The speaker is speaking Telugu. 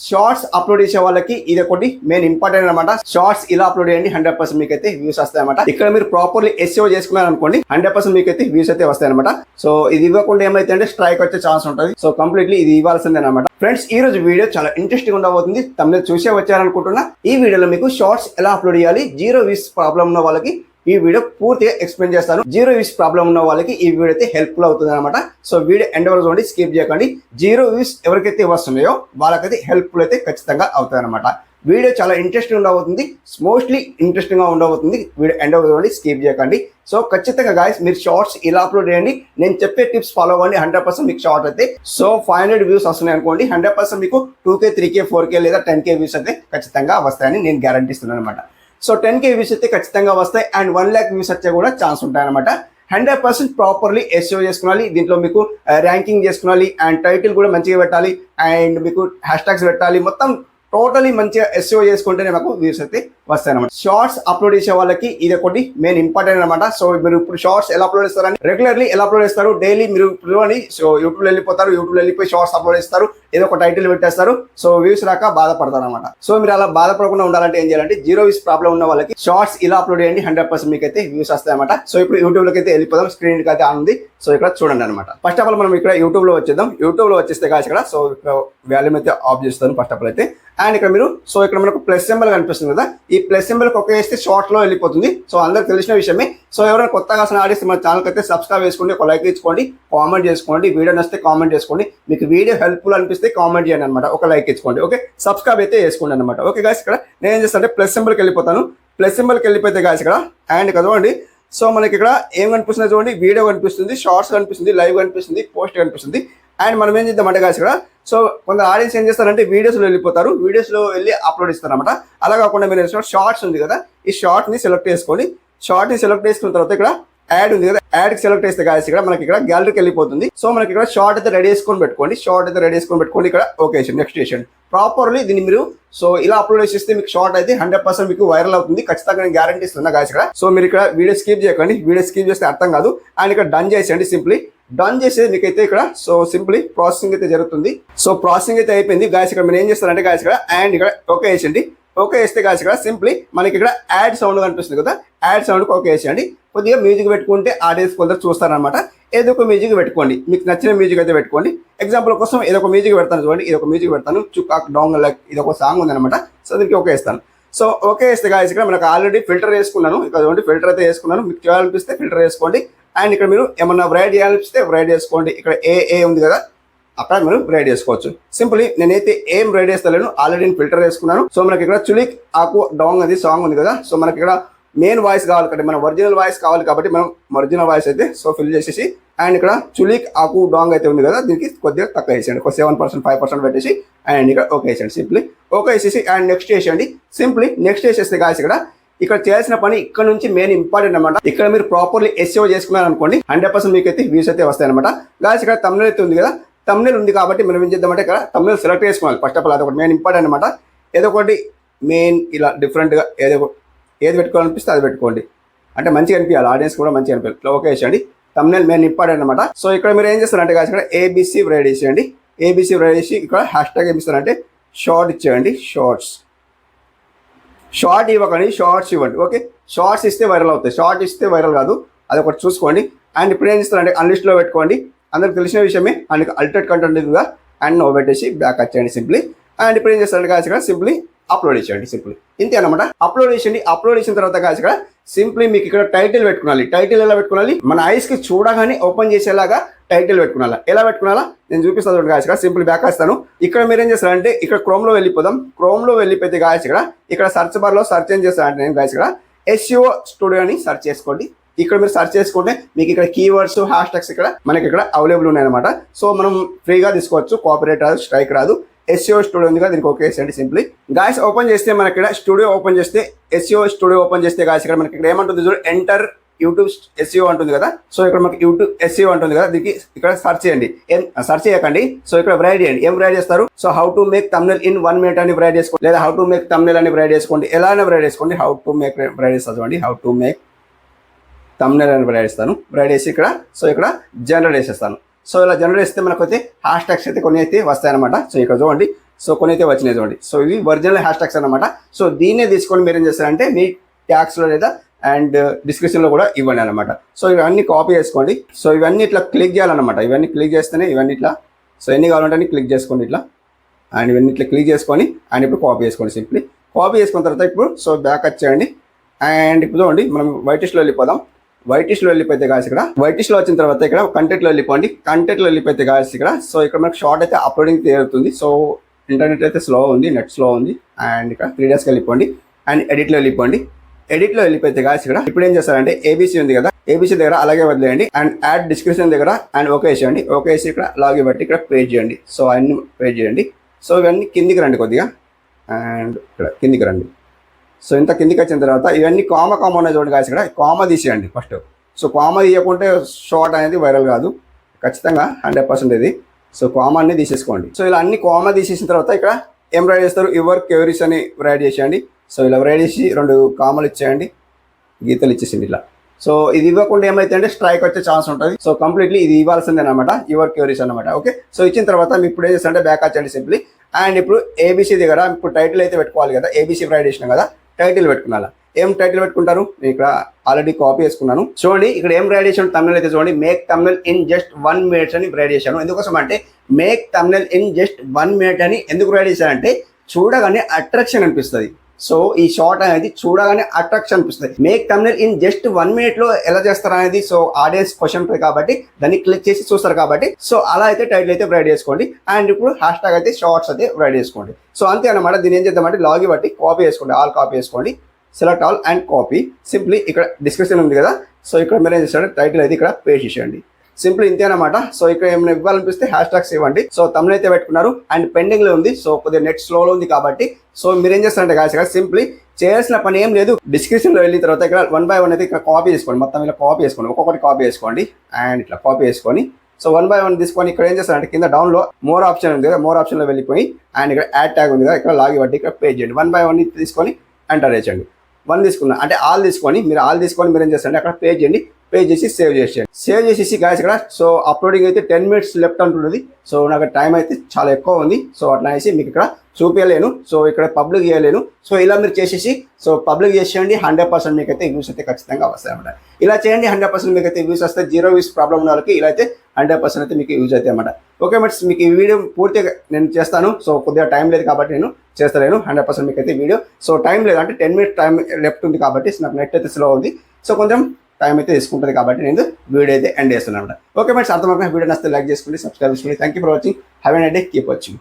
షార్ట్స్ అప్లోడ్ చేసే వాళ్ళకి ఇది ఒకటి మెయిన్ ఇంపార్టెంట్ అనమాట. షార్ట్స్ ఇలా అప్లోడ్ చేయండి, 100% మీకు అయితే వ్యూస్ వస్తాయి అనమాట. ఇక్కడ మీరు ప్రాపర్లీ SEO చేసుకున్నారు అనుకోండి, 100% మీకు అయితే వ్యూస్ అయితే వస్తాయి అనమాట. సో ఇది ఇవ్వకుండా ఏమైతే అంటే స్ట్రైక్ వచ్చే ఛాన్స్ ఉంటుంది. సో కంప్లీట్లీ ఇది ఇవ్వాల్సిందే అనమాట. ఫ్రెండ్స్, ఈ రోజు వీడియో చాలా ఇంట్రెస్టింగ్ ఉండబోతుంది. తమిళ చూసే వచ్చారనుకుంటున్నా. ఈ వీడియోలో మీకు షార్ట్స్ ఎలా అప్లోడ్ చేయాలి, 0 వ్యూస్ ప్రాబ్లం ఉన్న వాళ్ళకి ఈ వీడియో పూర్తిగా ఎక్స్ప్లెయిన్ చేస్తాను. 0 వ్యూస్ ప్రాబ్లం ఉన్న వాళ్ళకి ఈ వీడియో అయితే హెల్ప్ఫుల్ అవుతుంది అనమాట. సో వీడియో ఎండ్ వరకు చూడండి, స్కిప్ చేయకండి. 0 వ్యూస్ ఎవరికైతే వస్తున్నాయో వాళ్ళకైతే హెల్ప్ఫుల్ అయితే ఖచ్చితంగా అవుతుంది అనమాట. వీడియో చాలా ఇంట్రెస్టింగ్ ఉండబోతుంది, మోస్ట్లీ ఇంట్రెస్టింగ్ గా ఉండబోతుంది. వీడియో ఎండ్ వరకు చూడండి, స్కిప్ చేయకండి. సో ఖచ్చితంగా గాయస్ మీరు షార్ట్స్ ఇలా అప్లోడ్ చేయండి. నేను చెప్పే టిప్స్ ఫాలో అవ్వండి, 100% మీకు షార్ట్ అయితే. సో 500 వ్యూస్ వస్తున్నాయి అనుకోండి, 100% మీకు 2K 3K 4K లేదా 10K వ్యూస్ అయితే ఖచ్చితంగా వస్తాయని నేను గ్యారంటీ ఇస్తున్నాను అనమాట. సో 10K వ్యూస్ అయితే ఖచ్చితంగా వస్తాయి అండ్ 1 lakh వ్యూస్ వచ్చే కూడా ఛాన్స్ ఉంటాయి అనమాట. 100% ప్రాపర్లీ SEO చేసుకోవాలి. దీంట్లో మీకు ర్యాంకింగ్ చేసుకోవాలి అండ్ టైటిల్ కూడా మంచిగా పెట్టాలి అండ్ మీకు హ్యాష్ ట్యాగ్స్ పెట్టాలి. మొత్తం టోటలీ మంచిగా SEO చేసుకుంటేనే మాకు వ్యూస్ అయితే వస్తాయి అనమాట. షార్ట్స్ అప్లోడ్ చేసే వాళ్ళకి ఇది ఒకటి మెయిన్ ఇంపార్టెంట్ అనమాట. సో మీరు ఇప్పుడు షార్ట్స్ ఎలా అప్లోడ్ చేస్తారని రెగ్యులర్లీ ఎలా అప్లోడ్ చేస్తారు, డైలీ మీరు సో యూట్యూబ్ వెళ్ళిపోతారు, యూట్యూబ్ వెళ్ళిపోయి షార్ట్స్ అప్లోడ్ చేస్తారు, ఏదో ఒక టైటిల్ పెట్టేస్తారు, సో వ్యూస్ రాక బాధపడతారు అనమాట. సో మీరు అలా బాధపడకుండా ఉండాలంటే ఏం చేయాలంటే 0 వ్యూస్ ప్రాబ్లం ఉన్న వాళ్ళకి షార్ట్స్ ఇలా అప్లోడ్ చేయండి, 100% మీకు అయితే వ్యూస్ వస్తాయి అనమాట. సో ఇప్పుడు యూట్యూబ్ లోకి అయితే వెళ్ళిపోదాం. స్క్రీన్ అయితే ఆన్ ఉంది. సో ఇక్కడ చూడండి అనమాట. ఫస్ట్ ఆఫ్ ఆల్ మనం ఇక్కడ యూట్యూబ్ లో వచ్చేద్దాం. యూట్యూబ్ లో వచ్చేస్తే కాదు ఇక్కడ సో ఇక్కడ వాల్యూమ్ అయితే ఆఫ్ చేస్తాను ఫస్ట్ ఆఫ్ ఆల్ అయితే. అండ్ ఇక్కడ మీరు సో ఇక్కడ మనకు ప్లస్ సింబల్ కనిపిస్తుంది కదా, ఈ ప్లస్ సింబల్ ఒక వేస్తే షార్ట్ లో వెళ్ళిపోతుంది. సో అందరికి తెలిసిన విషయమే. సో ఎవరైనా కొత్తగా అసలు ఆడిస్తే మన ఛానల్ అయితే సబ్స్క్రైబ్ చేసుకోండి, ఒక లైక్ ఇచ్చుకోండి, కామెంట్ చేసుకోండి. వీడియో నచ్చితే కామెంట్ చేసుకోండి, మీకు వీడియో హెల్ప్ఫుల్ అనిపిస్తే కామెంట్ చేయండి అనమాట, ఒక లైక్ ఇచ్చుకోండి. ఓకే, సబ్స్క్రైబ్ అయితే చేసుకోండి అనమాట. ఓకే గాయ్స్, ఇక్కడ నేను ఏం చేస్తాను అంటే ప్లస్ సింబల్కి వెళ్ళిపోతాను. ప్లస్ సింబల్కి వెళ్ళిపోతే గాయ్స్ ఇక్కడ అండ్ ఇక్కడ చూడండి. సో మనకి ఇక్కడ ఏం కనిపిస్తుంది చూడండి, వీడియో కనిపిస్తుంది, షార్ట్స్ కనిపిస్తుంది, లైవ్ కనిపిస్తుంది, పోస్ట్ కనిపిస్తుంది. అండ్ మనం ఏం చేద్దామంటే గాయ్స్ ఇక్కడ సో కొంత ఆడియన్స్ ఏం చేస్తారంటే వీడియోస్లో వెళ్ళిపోతారు, వీడియోస్లో వెళ్ళి అప్లోడ్ ఇస్తారు అనమాట. అలా కాకుండా మీరు షార్ట్స్ ఉంది కదా, ఈ షార్ట్ని సెలెక్ట్ చేసుకొని షార్ట్ని సెలెక్ట్ చేసుకున్న తర్వాత ఇక్కడ యాడ్ ఉంది కదా, యాడ్కి సెలెక్ట్ చేస్తే గాయస్ ఇక్కడ మనకి ఇక్కడ గ్యాలరీకి వెళ్ళిపోతుంది. సో మనకి ఇక్కడ షార్ట్ అయితే రెడీ చేసుకొని పెట్టుకోండి, షార్ట్ అయితే రెడీ చేసుకొని పెట్టుకోండి. ఇక్కడ ఓకే నెక్స్ట్ చేయండి ప్రాపర్లీ దీన్ని మీరు సో ఇలా అప్లోడ్ చేస్తే మీకు షార్ట్ అయితే 100% మీకు వైరల్ అవుతుంది, ఖచ్చితంగా నేను గ్యారంటీ ఇస్తున్నా గాయస్ ఇక్కడ. సో మీరు ఇక్కడ వీడియో స్కిప్ చేయకండి, వీడియో స్కిప్ చేస్తే అర్థం కాదు. అండ్ ఇక్కడ డన్ చేసేయండి, సింప్లీ డన్ చేసేది మీకైతే ఇక్కడ సో సింప్లీ ప్రాసెసింగ్ అయితే జరుగుతుంది. సో ప్రాసెసింగ్ అయితే అయిపోయింది గాయస్. ఇక్కడ మీరు ఏం చేస్తారంటే గాయస్ ఇక్కడ అండ్ ఇక్కడ ఓకే వేసేయండి. ఓకే వేస్తే గాయస్ ఇక్కడ సింప్లీ మనకి ఇక్కడ యాడ్ సౌండ్ కనిపిస్తుంది కదా, యాడ్ సౌండ్కి ఓకే వేసేయండి. కొద్దిగా మ్యూజిక్ పెట్టుకుంటే ఆడియన్స్ కొందరు చూస్తారనమాట. ఏదో ఒక మ్యూజిక్ పెట్టుకోండి, మీకు నచ్చిన మ్యూజిక్ అయితే పెట్టుకోండి. ఎగ్జాంపుల్ కోసం ఏదో ఒక మ్యూజిక్ పెడతాను చూడండి, ఇది ఒక మ్యూజిక్ పెడతాను, చుక్కాక్ డాంగ్ లైక్ ఇది ఒక సాంగ్ ఉందన్నమాట. సో దీనికి ఓకే వేస్తాను. సో ఓకే వేస్తే గాయస్ ఇక్కడ మనకు ఆల్రెడీ ఫిల్టర్ వేసుకున్నాను. ఇక్కడ చూడండి ఫిల్టర్ అయితే వేసుకున్నాను, మీకు చేయాలనిపిస్తే ఫిల్టర్ వేసుకోండి. అండ్ ఇక్కడ మీరు ఏమన్నా బ్రైడ్ చేయాలనిపిస్తే బ్రైడ్ చేసుకోండి. ఇక్కడ ఏ ఉంది కదా, అక్కడ మీరు బ్రైడ్ చేసుకోవచ్చు. సింపుల్లీ నేనైతే ఏం బ్రైడ్ చేస్తలేను, ఆల్రెడీ నేను ఫిల్టర్ వేసుకున్నాను. సో మనకి ఇక్కడ చులిక్ ఆకు డాంగ్ అది సాంగ్ ఉంది కదా, సో మనకి ఇక్కడ మెయిన్ వాయిస్ కావాలి కాబట్టి మన ఒరిజినల్ వాయిస్ కావాలి కాబట్టి మనం ఒరిజినల్ వాయిస్ అయితే సో ఫిల్ చేసేసి అండ్ ఇక్కడ చులిక్ ఆకు డాంగ్ అయితే ఉంది కదా, దీనికి కొద్దిగా తక్కువ వేసేయండి, ఒక 7% 5% పెట్టేసి అండ్ ఇక్కడ ఓకే వేసేయండి. సింప్లీ ఓకే వేసేసి అండ్ నెక్స్ట్ వేసేయండి. సింప్లీ నెక్స్ట్ వేసేస్తే గాయస్ ఇక్కడ చేయాల్సిన పని ఇక్కడ నుంచి మెయిన్ ఇంపార్టెంట్ అనమాట. ఇక్కడ మీరు ప్రాపర్లీ SEO చేసుకున్నారు అనుకోండి, 100% మీకు అయితే వ్యూస్ అయితే వస్తాయి అనమాట. గాయస్ ఇక్కడ తమిళ అయితే ఉంది కదా, తమిళ ఉంది కాబట్టి మనం ఏం చేద్దామంటే ఇక్కడ తమిళ సెలెక్ట్ చేసుకోవాలి ఫస్ట్ ఆఫ్ ఆల్. అదొకటి మెయిన్ ఇంపార్టెంట్ అనమాట. ఏదో ఒకటి మెయిన్ ఇలా డిఫరెంట్గా ఏది పెట్టుకోవాలనిపిస్తే అది పెట్టుకోండి, అంటే మంచిగా అనిపించాలి, ఆడియన్స్ కూడా మంచిగా అనిపించాలి. ఓకే వేసేయండి. తమిళ మెయిన్ ఇంపార్టెంట్ అనమాట. సో ఇక్కడ మీరు ఏం చేస్తారంటే గాయస్ ఇక్కడ ABC బ్రైడ్ చేసేయండి. ABC బ్రైడ్ చేసి ఇక్కడ హ్యాష్ ట్యాగ్ ఏమి ఇస్తారంటే షార్ట్ ఇచ్చేయండి. షార్ట్ ఇవ్వకండి, షార్ట్స్ ఇవ్వండి. ఓకే, షార్ట్స్ ఇస్తే వైరల్ అవుతాయి, షార్ట్ ఇస్తే వైరల్ కాదు, అది ఒకటి చూసుకోండి. అండ్ ఇప్పుడు ఏం చేస్తారంటే అన్లిస్ట్లో పెట్టుకోండి, అందరికి తెలిసిన విషయమే. అండ్ అల్టరేట్ కంటెంట్ ఇదిగా అండ్ నో పెట్టేసి బ్యాక్ వచ్చేయండి సింప్లీ. అండ్ ఇప్పుడు ఏం చేస్తారంటే గాయస్ ఇక్కడ సింప్లీ అప్లోడ్ చేయండి. సింప్లీ ఇంతే అనమాట. అప్లోడ్ చేయండి. అప్లోడ్ చేసిన తర్వాత గాయస్ ఇక్కడ సింప్లీ మీకు ఇక్కడ టైటిల్ పెట్టుకోవాలి. టైటిల్ ఎలా పెట్టుకోవాలి, మన ఐస్ కి చూడగానే ఓపెన్ చేసేలాగా టైటిల్ పెట్టుకోవాలా. ఎలా పెట్టుకోవాలా నేను చూపిస్తాను గాయస్ ఇక్కడ. సింపుల్ బ్యాక్ వస్తాను. ఇక్కడ మీరు ఏం చేస్తారంటే ఇక్కడ క్రోమ్ లో వెళ్ళిపోదాం. క్రోమ్ లో వెళ్ళిపోతే గాయస్ ఇక్కడ సర్చ్ బార్ లో సర్చ్ ఏం చేస్తారంటే నేను గాయస్ ఇక్కడ SEO స్టూడియో అని సర్చ్ చేసుకోండి. ఇక్కడ మీరు సర్చ్ చేసుకుంటే మీకు ఇక్కడ కీవర్డ్స్ హ్యాష్ ట్యాగ్స్ ఇక్కడ మనకి ఇక్కడ అవైలబుల్ ఉన్నాయన్నమాట. సో మనం ఫ్రీగా తీసుకోవచ్చు, కాపీరైట్ రాదు, స్ట్రైక్ రాదు. SEO స్టూడియో ఉంది కదా, దీనికి ఓకే చేయండి. సింప్లీ గాయస్ ఓపెన్ చేస్తే మనకి ఇక్కడ స్టూడియో ఓపెన్ చేస్తే SEO స్టూడియో ఓపెన్ చేస్తే గాయస్ ఇక్కడ మనకి ఇక్కడ ఏమంటుంది చూడండి, ఎంటర్ యూట్యూబ్ SEO అంటుంది కదా. సో ఇక్కడ మనకి యూట్యూబ్ SEO అంటుంది కదా, దీనికి ఇక్కడ సర్చ్ చేయండి. ఏం సర్చ్ చేయకండి. సో ఇక్కడ బ్రైడ్ చేయండి. ఏం బ్రైడ్ చేస్తారు, so how to make thumbnail in 1 minute అని బ్రైడ్ చేసుకోండి, లేదా హౌ టు మేక్ థంబ్నెయిల్ అని బ్రైడ్ చేసుకోండి. ఎలా అయినా బ్రైడ్ చేసుకోండి. హౌ టు మేక్ బ్రైడ్ చేస్తారు చూడండి, హౌ టు మేక్ థంబ్నెయిల్ అని బ్రైడ్ చేస్తాను. బ్రైడ్ చేసి ఇక్కడ సో ఇక్కడ జనరేట్ చేసేస్తాను. సో ఇలా జనరేట్ చేస్తే మనకు అయితే హ్యాష్ ట్యాగ్స్ అయితే కొన్ని అయితే వస్తాయన్నమాట. సో ఇక్కడ చూడండి సో కొన్ని అయితే వచ్చినాయి చూడండి. సో ఇవి ఒరిజినల్ హ్యాష్ ట్యాగ్స్ అనమాట. సో దీన్నే తీసుకొని మీరు ఏం చేస్తారంటే మీ ట్యాగ్స్లో లేదా అండ్ డిస్క్రిప్షన్లో కూడా ఇవ్వండి అనమాట. సో ఇవన్నీ కాపీ చేసుకోండి. సో ఇవన్నీ ఇట్లా క్లిక్ చేయాలన్నమాట. ఇవన్నీ క్లిక్ చేస్తేనే ఇవన్నీ ఇట్లా, సో ఎన్ని కావాలంటే క్లిక్ చేసుకోండి ఇట్లా, అండ్ ఇవన్నీ ఇట్లా క్లిక్ చేసుకొని అండ్ ఇప్పుడు కాపీ చేసుకోండి. సింప్లీ కాపీ చేసుకున్న తర్వాత ఇప్పుడు సో బ్యాక్ వచ్చేయండి. అండ్ ఇప్పుడు చూడండి మనం వైటిష్లో వెళ్ళిపోదాం. వైటిష్లో వెళ్ళిపోతే కాసి ఇక్కడ వైటిష్లో వచ్చిన తర్వాత ఇక్కడ కంటెంట్లో వెళ్ళిపోండి. కంటెంట్లో వెళ్ళిపోతే కాసి ఇక్కడ సో ఇక్కడ మనకు షార్ట్ అయితే అప్లోడింగ్ తేలుతుంది. సో ఇంటర్నెట్ అయితే స్లో ఉంది, నెట్ స్లో ఉంది. అండ్ ఇక్కడ 3 daysకి వెళ్ళిపోండి అండ్ ఎడిట్లో వెళ్ళిపోండి. ఎడిట్లో వెళ్ళిపోతే కాసి ఇక్కడ ఇప్పుడు ఏం చేస్తారంటే ఏబీసీ ఉంది కదా, ఏబీసీ దగ్గర అలాగే వదిలేయండి అండ్ యాడ్ డిస్క్రిప్షన్ దగ్గర అండ్ ఓకే చేయండి. ఓకే చేసి ఇక్కడ లాగి బట్టి ఇక్కడ పేజ్ చేయండి. సో అన్ని పేజ్ చేయండి. సో ఇవన్నీ కిందికి రండి కొద్దిగా అండ్ ఇక్కడ కిందికి రండి. సో ఇంత కిందికి వచ్చిన తర్వాత ఇవన్నీ కామా ఉన్నాయి చూడండి కాసి ఇక్కడ కామా తీసేయండి ఫస్ట్. సో కామా తీయకుంటే షార్ట్ అనేది వైరల్ కాదు ఖచ్చితంగా 100% ఇది. సో కామా అన్ని తీసేసుకోండి. సో ఇలా అన్ని కామా తీసేసిన తర్వాత ఇక్కడ ఏం రైడ్ చేస్తారు, యువర్ క్యూరీస్ అని రైడ్ చేసేయండి. సో ఇలా రైడ్ చేసి 2 కామాలు ఇచ్చేయండి, గీతలు ఇచ్చేసింది ఇలా. సో ఇది ఇవ్వకుండా ఏమైతే అంటే స్ట్రైక్ వచ్చే ఛాన్స్ ఉంటుంది. సో కంప్లీట్లీ ఇది ఇవ్వాల్సిందే అనమాట, యువర్ క్యూరీస్ అనమాట. ఓకే, సో ఇచ్చిన తర్వాత మీరు ఇప్పుడు ఏం చేస్తారంటే బ్యాక్ వచ్చండి సింప్లీ. అండ్ ఇప్పుడు ఏబీసీ దగ్గర ఇప్పుడు టైటిల్ అయితే పెట్టుకోవాలి కదా, ఏబీసీ రైడ్ చేసినాం కదా, టైటిల్ పెట్టుకున్నాను. ఏం టైటిల్ పెట్టుకుంటారు, నేను ఇక్కడ ఆల్రెడీ కాపీ చేసుకున్నాను. చూడండి ఇక్కడ ఏం రైడ్ చేసాను, తమిళ అయితే చూడండి make Tamil in just 1 minute అని రైడ్ చేశాను. ఎందుకోసం అంటే make Tamil in just 1 minute అని ఎందుకు రైడ్ చేశానంటే చూడగానే అట్రాక్షన్ అనిపిస్తుంది. సో ఈ షార్ట్ అనేది చూడగానే అట్రాక్షన్ అనిపిస్తుంది. Make Tamil in just 1 minute లో ఎలా చేస్తారు అనేది సో ఆడియన్స్ క్వశ్చన్ ఉంటుంది కాబట్టి దాన్ని క్లిక్ చేసి చూస్తారు కాబట్టి సో అలా అయితే టైటిల్ అయితే రైడ్ చేసుకోండి. అండ్ ఇప్పుడు హ్యాష్ ట్యాగ్ అయితే షార్ట్స్ అయితే రైడ్ చేసుకోండి. సో అంతే అనమాట. దీన్ని ఏం చేద్దామంటే లాగి బట్టి కాపీ చేసుకోండి, ఆల్ కాపీ చేసుకోండి, select all and copy. Simply ఇక్కడ డిస్క్రిప్షన్ ఉంది కదా, సో ఇక్కడ మీరు ఏం చేస్తారంటే టైటిల్ అయితే ఇక్కడ పేస్ట్ చేసేయండి. సింపుల్ ఇంతే అనమాట. సో ఇక్కడ ఏమైనా ఇవ్వాలనిపిస్తే హ్యాష్ ట్యాగ్స్ ఇవ్వండి. సో తమిళ అయితే పెట్టుకున్నారు అండ్ పెండింగ్ లో ఉంది. సో కొద్దిగా నెట్ స్లోలో ఉంది కాబట్టి సో మీరు ఏం చేస్తారంటే గాయస్ ఇక్కడ సింప్లీ చేయాల్సిన పని ఏం లేదు. డిస్క్రిప్షన్ లో వెళ్ళిన తర్వాత ఇక్కడ 1 by 1 అయితే ఇక్కడ కాపీ చేసుకోండి, మొత్తం ఇలా కాపీ చేసుకోండి, ఒక్కొక్కటి కాపీ చేసుకోండి అండ్ ఇట్లా కాపీ చేసుకొని సో 1 by 1 తీసుకొని ఇక్కడ ఏం చేస్తారంటే కింద డౌన్ లో మోర్ ఆప్షన్ ఉంది కదా, మోర్ ఆప్షన్ లో వెళ్ళిపోయి అండ్ ఇక్కడ యాడ్ ట్యాగ్ ఉంది కదా, ఇక్కడ లాగి బట్టి ఇక్కడ పేజ్ చేయండి. 1 by 1 తీసుకొని ఎంటర్ చేయండి. 1 తీసుకున్నా అంటే ఆల్ తీసుకొని మీరు మీరు ఏం చేస్తారంటే అక్కడ పేజ్ చేయండి. పే చేసి సేవ్ చేసేయండి. సేవ్ చేసేసి గాయస్ ఇక్కడ సో అప్లోడింగ్ అయితే 10 minutes లెఫ్ట్ అంటున్నది. సో నాకు టైం అయితే చాలా ఎక్కువ ఉంది. సో అట్లా అనేసి మీకు ఇక్కడ చూపించలేను, సో ఇక్కడ పబ్లిక్ చేయలేను. సో ఇలా మీరు చేసేసి సో పబ్లిక్ చేసేయండి. 100% మీకు అయితే వ్యూస్ అయితే ఖచ్చితంగా వస్తాయి అన్నమాట. ఇలా చేయండి, 100% మీకు అయితే వ్యూస్ వస్తాయి. 0 views ప్రాబ్లం ఉన్న వాళ్ళకి ఇలా అయితే 100% అయితే మీకు యూజ్ అవుతాయి అన్నమాట. ఓకే మట్స్, మీకు ఈ వీడియో పూర్తిగా నేను చేస్తాను. సో కొద్దిగా టైం లేదు కాబట్టి నేను చేస్తలేను. 100% మీకు అయితే వీడియో సో టైం లేదు అంటే 10 minutes టైం లెఫ్ట్ ఉంది కాబట్టి నాకు నెట్ అయితే స్లో ఉంది. సో కొంచెం టైం అయితే తీసుకుంటుంది కాబట్టి నేను వీడియో అయితే ఎండ్ చేస్తున్నాను అనమాట. ఓకే ఫ్రెండ్స్, అర్థమైపోయిన వీడియో నచ్చితే లైక్ చేసుకోండి, సబ్స్క్రైబ్ చేసుకోండి. Thank you for watching. Have a nice day, keep watching.